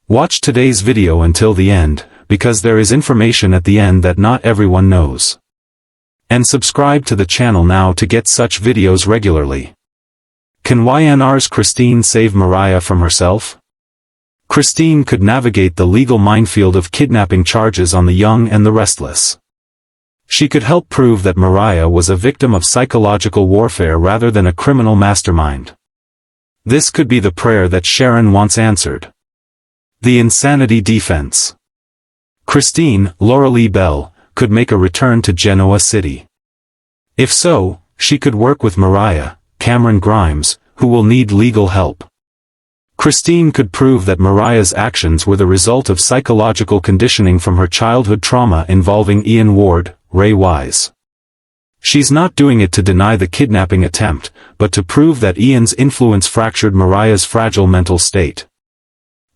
Watch today's video until the end, because there is information at the end that not everyone knows. And subscribe to the channel now to get such videos regularly. Can Y&R's Christine save Mariah from herself? Christine could navigate the legal minefield of kidnapping charges on the young and the restless. She could help prove that Mariah was a victim of psychological warfare rather than a criminal mastermind. This could be the prayer that Sharon once answered. The insanity defense. Christine, Laura Lee Bell, could make a return to Genoa City. If so, she could work with Mariah, Camryn Grimes, who will need legal help. Christine could prove that Mariah's actions were the result of psychological conditioning from her childhood trauma involving Ian Ward, Ray Wise. She's not doing it to deny the kidnapping attempt, but to prove that Ian's influence fractured Mariah's fragile mental state.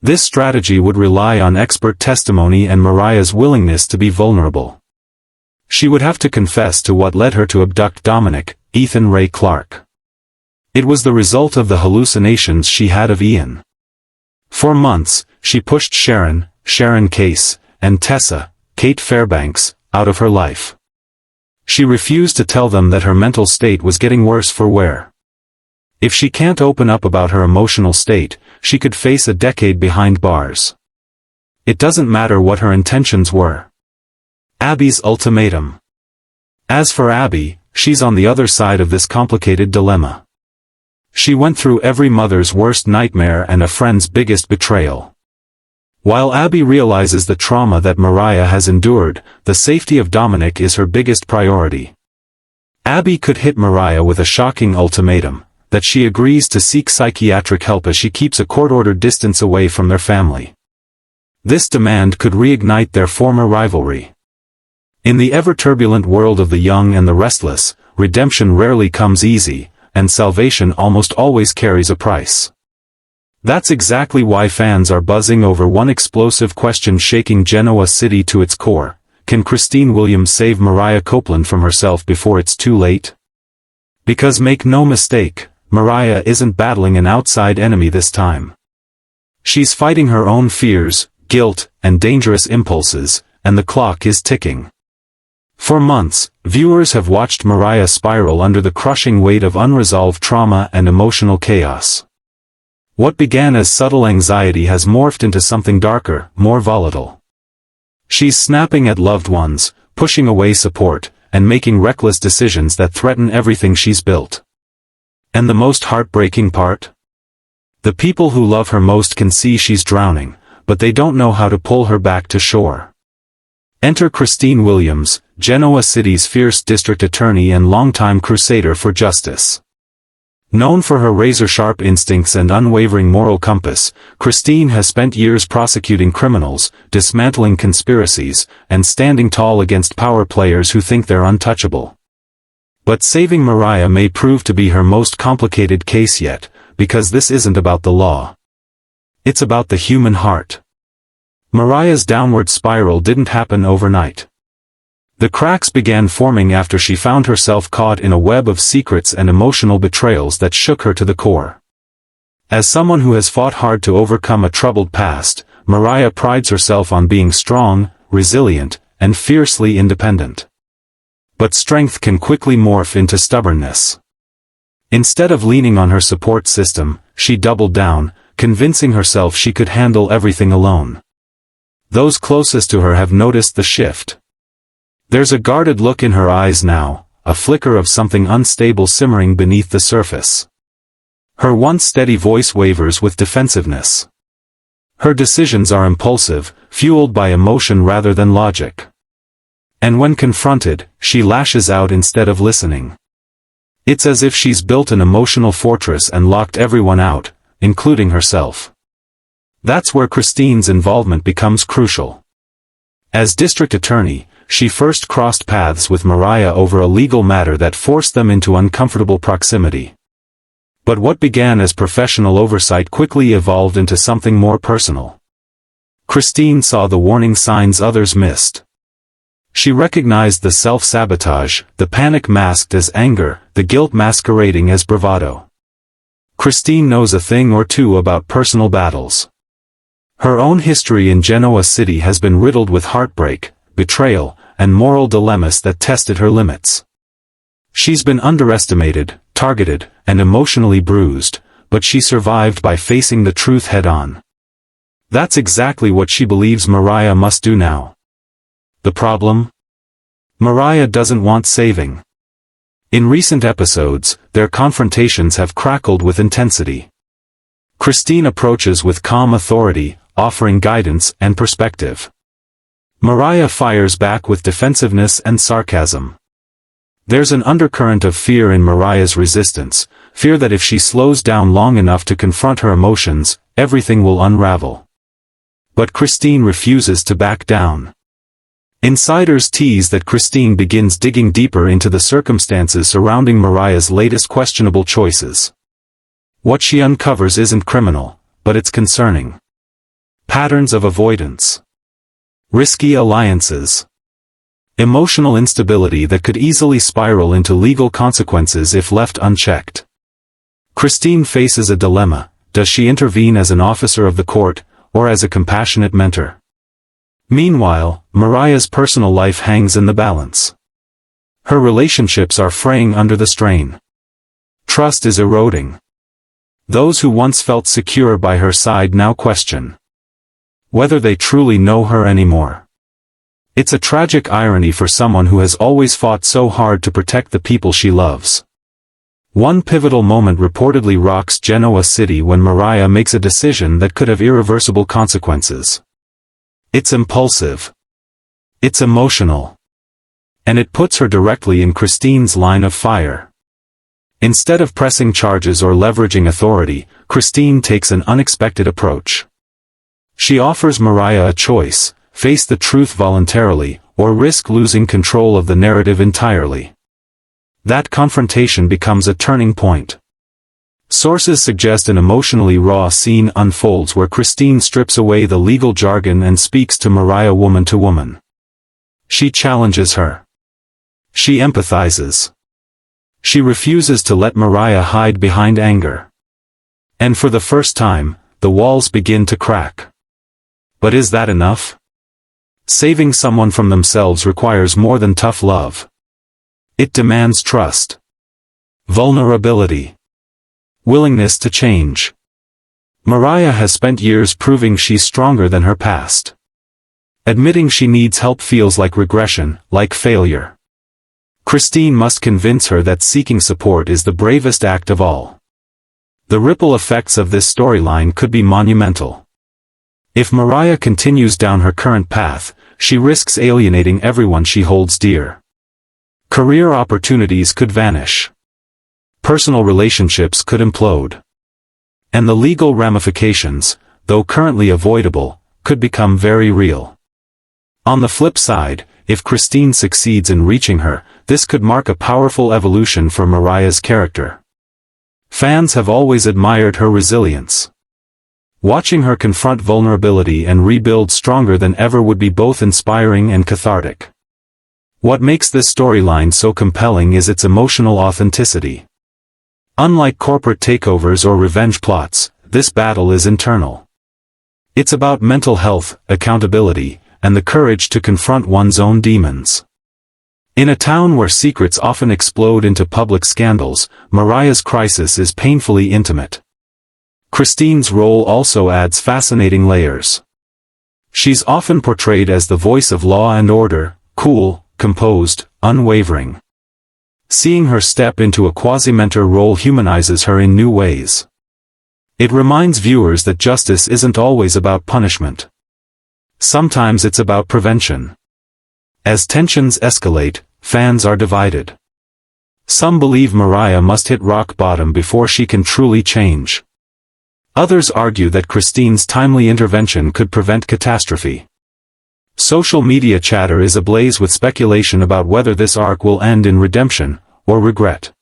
This strategy would rely on expert testimony and Mariah's willingness to be vulnerable. She would have to confess to what led her to abduct Dominic, Ethan Ray Clark. It was the result of the hallucinations she had of Ian. For months, she pushed Sharon Case, and Tessa, Kate Fairbanks, out of her life. She refused to tell them that her mental state was getting worse for wear. If she can't open up about her emotional state, she could face a decade behind bars. It doesn't matter what her intentions were. Abby's ultimatum. As for Abby, she's on the other side of this complicated dilemma. She went through every mother's worst nightmare and a friend's biggest betrayal. While Abby realizes the trauma that Mariah has endured, the safety of Dominic is her biggest priority. Abby could hit Mariah with a shocking ultimatum, that she agrees to seek psychiatric help as she keeps a court-ordered distance away from their family. This demand could reignite their former rivalry. In the ever-turbulent world of the young and the restless, redemption rarely comes easy, and salvation almost always carries a price. That's exactly why fans are buzzing over one explosive question shaking Genoa City to its core. Can Christine Williams save Mariah Copeland from herself before it's too late? Because make no mistake, Mariah isn't battling an outside enemy this time. She's fighting her own fears, guilt, and dangerous impulses, and the clock is ticking. For months, viewers have watched Mariah spiral under the crushing weight of unresolved trauma and emotional chaos. What began as subtle anxiety has morphed into something darker, more volatile. She's snapping at loved ones, pushing away support, and making reckless decisions that threaten everything she's built. And the most heartbreaking part? The people who love her most can see she's drowning, but they don't know how to pull her back to shore. Enter Christine Williams, Genoa City's fierce district attorney and longtime crusader for justice. Known for her razor-sharp instincts and unwavering moral compass, Christine has spent years prosecuting criminals, dismantling conspiracies, and standing tall against power players who think they're untouchable. But saving Mariah may prove to be her most complicated case yet, because this isn't about the law. It's about the human heart. Mariah's downward spiral didn't happen overnight. The cracks began forming after she found herself caught in a web of secrets and emotional betrayals that shook her to the core. As someone who has fought hard to overcome a troubled past, Mariah prides herself on being strong, resilient, and fiercely independent. But strength can quickly morph into stubbornness. Instead of leaning on her support system, she doubled down, convincing herself she could handle everything alone. Those closest to her have noticed the shift. There's a guarded look in her eyes now, a flicker of something unstable simmering beneath the surface. Her once steady voice wavers with defensiveness. Her decisions are impulsive, fueled by emotion rather than logic. And when confronted, she lashes out instead of listening. It's as if she's built an emotional fortress and locked everyone out, including herself. That's where Christine's involvement becomes crucial. As district attorney, she first crossed paths with Mariah over a legal matter that forced them into uncomfortable proximity. But what began as professional oversight quickly evolved into something more personal. Christine saw the warning signs others missed. She recognized the self-sabotage, the panic masked as anger, the guilt masquerading as bravado. Christine knows a thing or two about personal battles. Her own history in Genoa City has been riddled with heartbreak, betrayal, and moral dilemmas that tested her limits. She's been underestimated, targeted, and emotionally bruised, but she survived by facing the truth head-on. That's exactly what she believes Mariah must do now. The problem? Mariah doesn't want saving. In recent episodes, their confrontations have crackled with intensity. Christine approaches with calm authority, offering guidance and perspective. Mariah fires back with defensiveness and sarcasm. There's an undercurrent of fear in Mariah's resistance, fear that if she slows down long enough to confront her emotions, everything will unravel. But Christine refuses to back down. Insiders tease that Christine begins digging deeper into the circumstances surrounding Mariah's latest questionable choices. What she uncovers isn't criminal, but it's concerning. Patterns of avoidance. Risky alliances. Emotional instability that could easily spiral into legal consequences if left unchecked. Christine faces a dilemma: does she intervene as an officer of the court, or as a compassionate mentor? Meanwhile, Mariah's personal life hangs in the balance. Her relationships are fraying under the strain. Trust is eroding. Those who once felt secure by her side now question whether they truly know her anymore. It's a tragic irony for someone who has always fought so hard to protect the people she loves. One pivotal moment reportedly rocks Genoa City when Mariah makes a decision that could have irreversible consequences. It's impulsive. It's emotional. And it puts her directly in Christine's line of fire. Instead of pressing charges or leveraging authority, Christine takes an unexpected approach. She offers Mariah a choice: face the truth voluntarily, or risk losing control of the narrative entirely. That confrontation becomes a turning point. Sources suggest an emotionally raw scene unfolds where Christine strips away the legal jargon and speaks to Mariah woman to woman. She challenges her. She empathizes. She refuses to let Mariah hide behind anger. And for the first time, the walls begin to crack. But is that enough? Saving someone from themselves requires more than tough love. It demands trust. Vulnerability. Willingness to change. Mariah has spent years proving she's stronger than her past. Admitting she needs help feels like regression, like failure. Christine must convince her that seeking support is the bravest act of all. The ripple effects of this storyline could be monumental. If Mariah continues down her current path, she risks alienating everyone she holds dear. Career opportunities could vanish. Personal relationships could implode. And the legal ramifications, though currently avoidable, could become very real. On the flip side, if Christine succeeds in reaching her, this could mark a powerful evolution for Mariah's character. Fans have always admired her resilience. Watching her confront vulnerability and rebuild stronger than ever would be both inspiring and cathartic. What makes this storyline so compelling is its emotional authenticity. Unlike corporate takeovers or revenge plots, this battle is internal. It's about mental health, accountability, and the courage to confront one's own demons. In a town where secrets often explode into public scandals, Mariah's crisis is painfully intimate. Christine's role also adds fascinating layers. She's often portrayed as the voice of law and order, cool, composed, unwavering. Seeing her step into a quasi-mentor role humanizes her in new ways. It reminds viewers that justice isn't always about punishment. Sometimes it's about prevention. As tensions escalate, fans are divided. Some believe Mariah must hit rock bottom before she can truly change. Others argue that Christine's timely intervention could prevent catastrophe. Social media chatter is ablaze with speculation about whether this arc will end in redemption, or regret.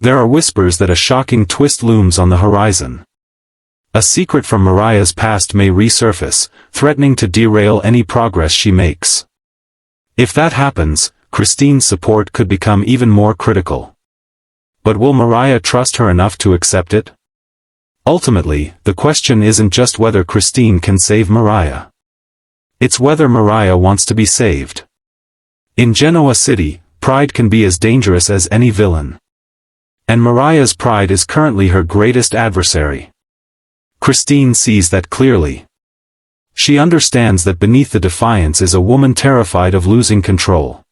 There are whispers that a shocking twist looms on the horizon. A secret from Mariah's past may resurface, threatening to derail any progress she makes. If that happens, Christine's support could become even more critical. But will Mariah trust her enough to accept it? Ultimately, the question isn't just whether Christine can save Mariah. It's whether Mariah wants to be saved. In Genoa City, pride can be as dangerous as any villain. And Mariah's pride is currently her greatest adversary. Christine sees that clearly. She understands that beneath the defiance is a woman terrified of losing control.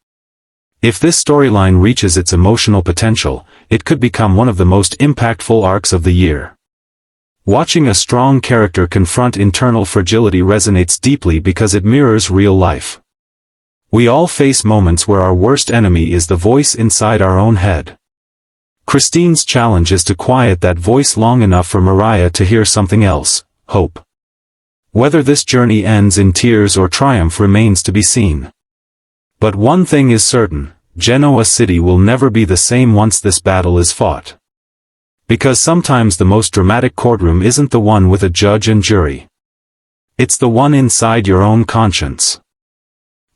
If this storyline reaches its emotional potential, it could become one of the most impactful arcs of the year. Watching a strong character confront internal fragility resonates deeply because it mirrors real life. We all face moments where our worst enemy is the voice inside our own head. Christine's challenge is to quiet that voice long enough for Mariah to hear something else: hope. Whether this journey ends in tears or triumph remains to be seen. But one thing is certain: Genoa City will never be the same once this battle is fought. Because sometimes the most dramatic courtroom isn't the one with a judge and jury. It's the one inside your own conscience.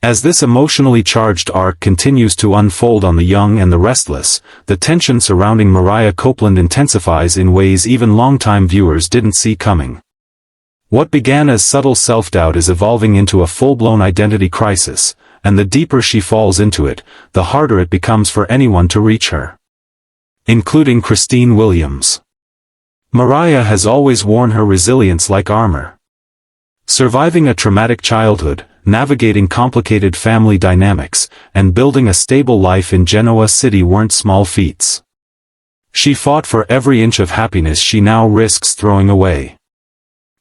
As this emotionally charged arc continues to unfold on The Young and the Restless, the tension surrounding Mariah Copeland intensifies in ways even longtime viewers didn't see coming. What began as subtle self-doubt is evolving into a full-blown identity crisis, and the deeper she falls into it, the harder it becomes for anyone to reach her. Including Christine Williams. Mariah has always worn her resilience like armor. Surviving a traumatic childhood, navigating complicated family dynamics, and building a stable life in Genoa City weren't small feats. She fought for every inch of happiness she now risks throwing away.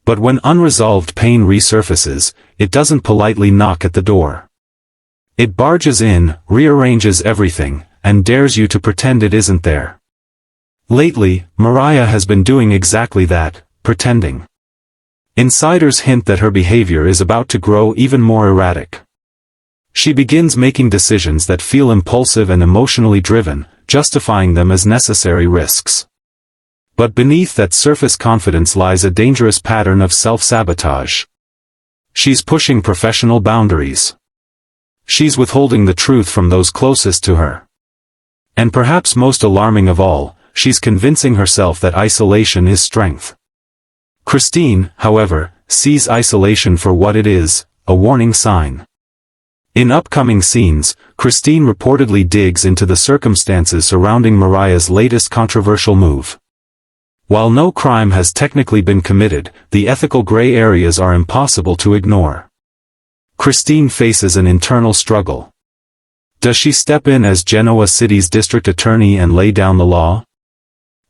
But when unresolved pain resurfaces, it doesn't politely knock at the door. It barges in, rearranges everything, and dares you to pretend it isn't there. Lately, Mariah has been doing exactly that, pretending. Insiders hint that her behavior is about to grow even more erratic. She begins making decisions that feel impulsive and emotionally driven, justifying them as necessary risks. But beneath that surface confidence lies a dangerous pattern of self-sabotage. She's pushing professional boundaries. She's withholding the truth from those closest to her. And perhaps most alarming of all, she's convincing herself that isolation is strength. Christine, however, sees isolation for what it is: a warning sign. In upcoming scenes, Christine reportedly digs into the circumstances surrounding Mariah's latest controversial move. While no crime has technically been committed, the ethical gray areas are impossible to ignore. Christine faces an internal struggle. Does she step in as Genoa City's district attorney and lay down the law?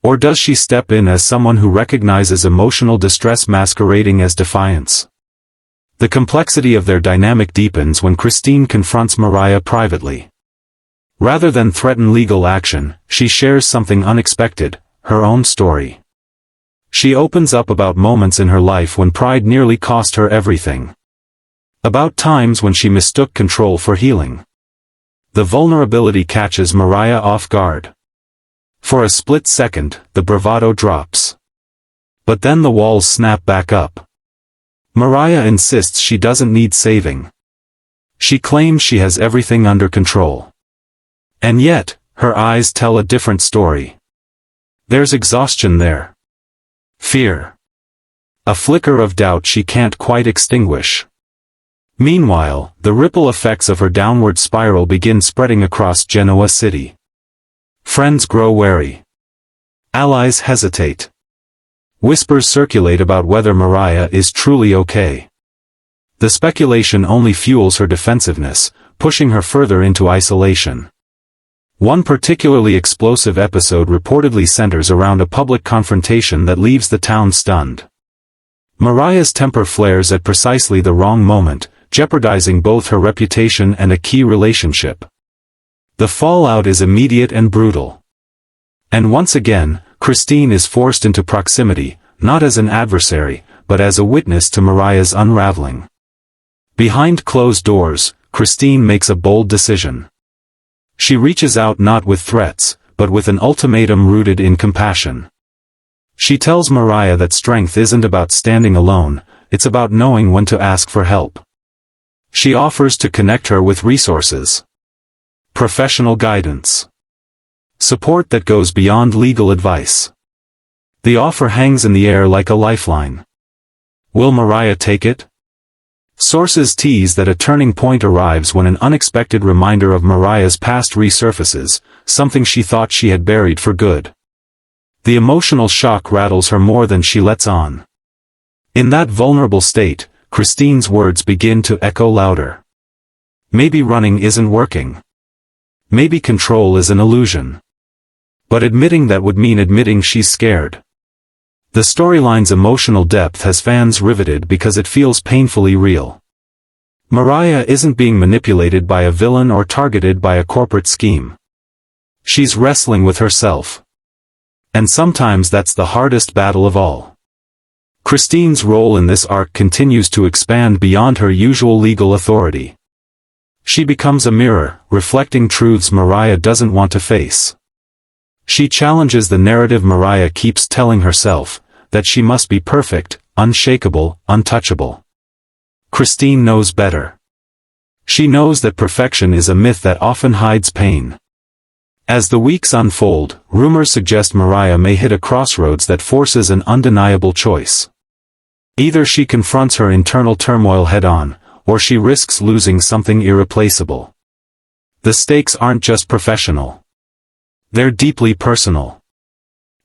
Or does she step in as someone who recognizes emotional distress masquerading as defiance? The complexity of their dynamic deepens when Christine confronts Mariah privately. Rather than threaten legal action, she shares something unexpected: her own story. She opens up about moments in her life when pride nearly cost her everything. About times when she mistook control for healing. The vulnerability catches Mariah off guard. For a split second, the bravado drops. But then the walls snap back up. Mariah insists she doesn't need saving. She claims she has everything under control. And yet, her eyes tell a different story. There's exhaustion there. Fear. A flicker of doubt she can't quite extinguish. Meanwhile, the ripple effects of her downward spiral begin spreading across Genoa City. Friends grow wary. Allies hesitate. Whispers circulate about whether Mariah is truly okay. The speculation only fuels her defensiveness, pushing her further into isolation. One particularly explosive episode reportedly centers around a public confrontation that leaves the town stunned. Mariah's temper flares at precisely the wrong moment, jeopardizing both her reputation and a key relationship. The fallout is immediate and brutal. And once again, Christine is forced into proximity, not as an adversary, but as a witness to Mariah's unraveling. Behind closed doors, Christine makes a bold decision. She reaches out not with threats, but with an ultimatum rooted in compassion. She tells Mariah that strength isn't about standing alone, it's about knowing when to ask for help. She offers to connect her with resources. Professional guidance. Support that goes beyond legal advice. The offer hangs in the air like a lifeline. Will Mariah take it? Sources tease that a turning point arrives when an unexpected reminder of Mariah's past resurfaces, something she thought she had buried for good. The emotional shock rattles her more than she lets on. In that vulnerable state, Christine's words begin to echo louder. Maybe running isn't working. Maybe control is an illusion. But admitting that would mean admitting she's scared. The storyline's emotional depth has fans riveted because it feels painfully real. Mariah isn't being manipulated by a villain or targeted by a corporate scheme. She's wrestling with herself. And sometimes that's the hardest battle of all. Christine's role in this arc continues to expand beyond her usual legal authority. She becomes a mirror, reflecting truths Mariah doesn't want to face. She challenges the narrative Mariah keeps telling herself, that she must be perfect, unshakable, untouchable. Christine knows better. She knows that perfection is a myth that often hides pain. As the weeks unfold, rumors suggest Mariah may hit a crossroads that forces an undeniable choice. Either she confronts her internal turmoil head-on, or she risks losing something irreplaceable. The stakes aren't just professional. They're deeply personal.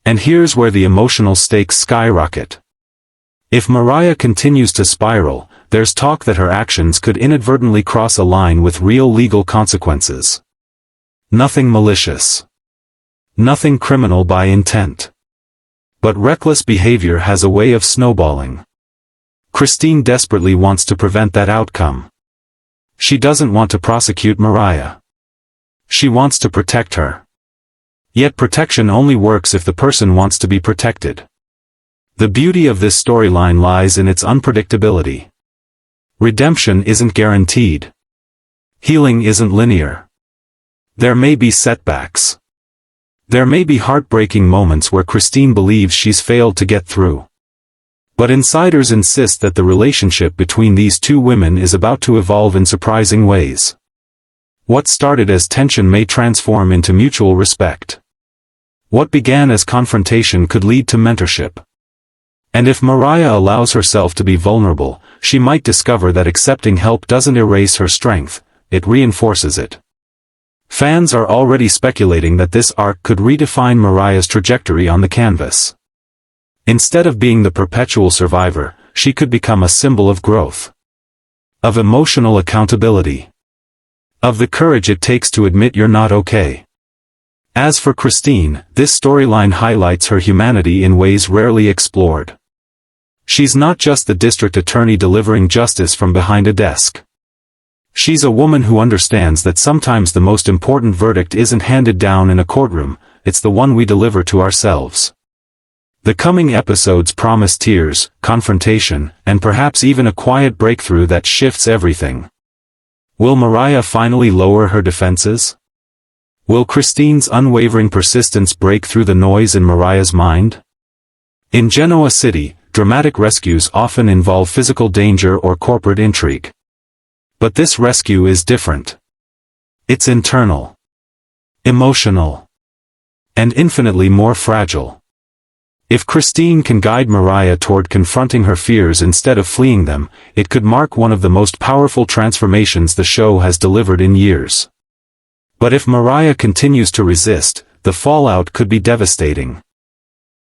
And here's where the emotional stakes skyrocket. If Mariah continues to spiral, there's talk that her actions could inadvertently cross a line with real legal consequences. Nothing malicious. Nothing criminal by intent. But reckless behavior has a way of snowballing. Christine desperately wants to prevent that outcome. She doesn't want to prosecute Mariah. She wants to protect her. Yet protection only works if the person wants to be protected. The beauty of this storyline lies in its unpredictability. Redemption isn't guaranteed. Healing isn't linear. There may be setbacks. There may be heartbreaking moments where Christine believes she's failed to get through. But insiders insist that the relationship between these two women is about to evolve in surprising ways. What started as tension may transform into mutual respect. What began as confrontation could lead to mentorship. And if Mariah allows herself to be vulnerable, she might discover that accepting help doesn't erase her strength, it reinforces it. Fans are already speculating that this arc could redefine Mariah's trajectory on the canvas. Instead of being the perpetual survivor, she could become a symbol of growth. Of emotional accountability. Of the courage it takes to admit you're not okay. As for Christine, this storyline highlights her humanity in ways rarely explored. She's not just the district attorney delivering justice from behind a desk. She's a woman who understands that sometimes the most important verdict isn't handed down in a courtroom, it's the one we deliver to ourselves. The coming episodes promise tears, confrontation, and perhaps even a quiet breakthrough that shifts everything. Will Mariah finally lower her defenses? Will Christine's unwavering persistence break through the noise in Mariah's mind? In Genoa City, dramatic rescues often involve physical danger or corporate intrigue. But this rescue is different. It's internal, emotional, and infinitely more fragile. If Christine can guide Mariah toward confronting her fears instead of fleeing them, it could mark one of the most powerful transformations the show has delivered in years. But if Mariah continues to resist, the fallout could be devastating.